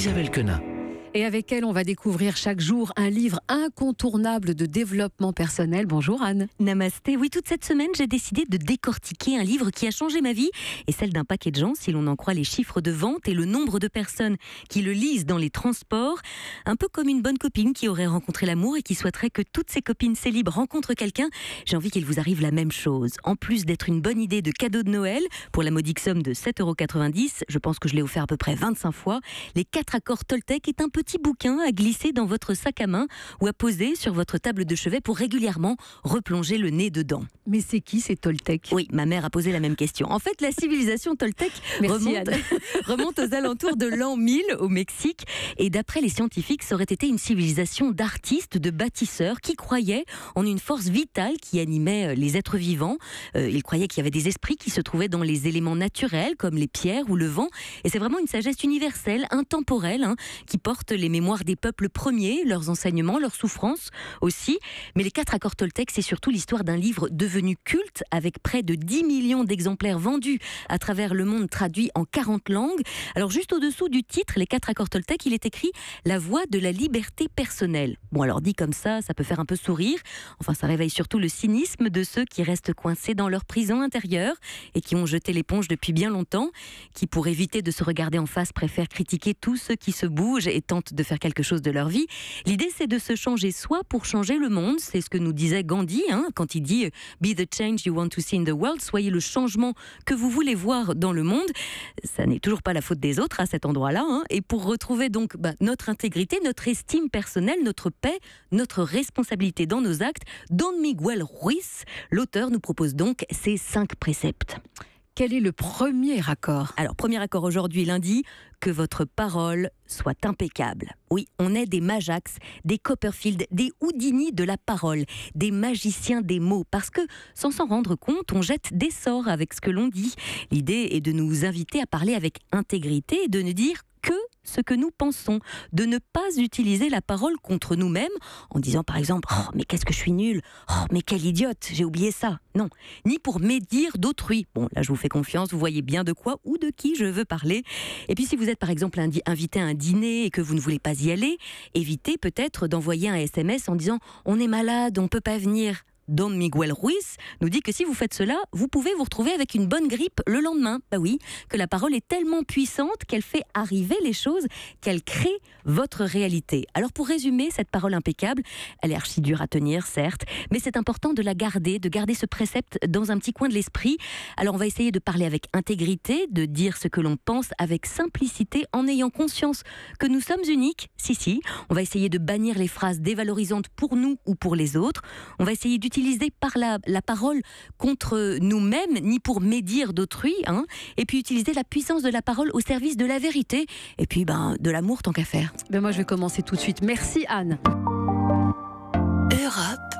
Isabelle Quenin. Et avec elle, on va découvrir chaque jour un livre incontournable de développement personnel. Bonjour Anne. Namasté. Oui, toute cette semaine, j'ai décidé de décortiquer un livre qui a changé ma vie et celle d'un paquet de gens, si l'on en croit les chiffres de vente et le nombre de personnes qui le lisent dans les transports. Un peu comme une bonne copine qui aurait rencontré l'amour et qui souhaiterait que toutes ses copines célibes rencontrent quelqu'un. J'ai envie qu'il vous arrive la même chose. En plus d'être une bonne idée de cadeau de Noël, pour la modique somme de 7,90 €, je pense que je l'ai offert à peu près 25 fois, les 4 accords Toltec est un petit bouquin à glisser dans votre sac à main ou à poser sur votre table de chevet pour régulièrement replonger le nez dedans. Mais c'est qui ces Toltec? Oui, ma mère a posé la même question. En fait, la civilisation Toltec remonte aux alentours de l'an 1000 au Mexique. Et d'après les scientifiques, ça aurait été une civilisation d'artistes, de bâtisseurs qui croyaient en une force vitale qui animait les êtres vivants. Ils croyaient qu'il y avait des esprits qui se trouvaient dans les éléments naturels comme les pierres ou le vent. Et c'est vraiment une sagesse universelle, intemporelle, qui porte les mémoires des peuples premiers, leurs enseignements, leurs souffrances aussi. Mais les 4 accords Toltec, c'est surtout l'histoire d'un livre devenu culte avec près de 10 millions d'exemplaires vendus à travers le monde, traduits en 40 langues. Alors juste au-dessous du titre, les 4 accords Toltec, il est écrit « La voie de la liberté personnelle ». Bon, alors dit comme ça peut faire un peu sourire. Enfin, ça réveille surtout le cynisme de ceux qui restent coincés dans leur prison intérieure et qui ont jeté l'éponge depuis bien longtemps, qui pour éviter de se regarder en face préfèrent critiquer tous ceux qui se bougent et tentent de faire quelque chose de leur vie. L'idée, c'est de se changer soi pour changer le monde. C'est ce que nous disait Gandhi quand il dit « Be the change you want to see in the world », soyez le changement que vous voulez voir dans le monde. Ça n'est toujours pas la faute des autres à cet endroit-là. Et pour retrouver donc notre intégrité, notre estime personnelle, notre paix, notre responsabilité dans nos actes, Don Miguel Ruiz, l'auteur, nous propose donc ces 5 préceptes. Quel est le premier accord? Alors, premier accord aujourd'hui, lundi, que votre parole soit impeccable. Oui, on est des Majax, des Copperfield, des Houdini de la parole, des magiciens des mots, parce que, sans s'en rendre compte, on jette des sorts avec ce que l'on dit. L'idée est de nous inviter à parler avec intégrité et de ne dire que ce que nous pensons, de ne pas utiliser la parole contre nous-mêmes en disant par exemple « Oh, mais qu'est-ce que je suis nulle !»« Oh, mais quelle idiote, j'ai oublié ça !» Non, ni pour médire d'autrui. Bon, là je vous fais confiance, vous voyez bien de quoi ou de qui je veux parler. Et puis si vous êtes par exemple invité à un dîner et que vous ne voulez pas y aller, évitez peut-être d'envoyer un SMS en disant « On est malade, on ne peut pas venir ». Don Miguel Ruiz nous dit que si vous faites cela, vous pouvez vous retrouver avec une bonne grippe le lendemain. Bah oui, que la parole est tellement puissante qu'elle fait arriver les choses, qu'elle crée votre réalité. Alors pour résumer, cette parole impeccable, elle est archi dure à tenir, certes, mais c'est important de la garder, de garder ce précepte dans un petit coin de l'esprit. Alors on va essayer de parler avec intégrité, de dire ce que l'on pense avec simplicité, en ayant conscience que nous sommes uniques. Si, on va essayer de bannir les phrases dévalorisantes pour nous ou pour les autres. On va essayer d'utiliser par la parole contre nous-mêmes, ni pour médire d'autrui, et puis utiliser la puissance de la parole au service de la vérité, et puis de l'amour tant qu'à faire. Moi je vais commencer tout de suite. Merci Anne. Europe.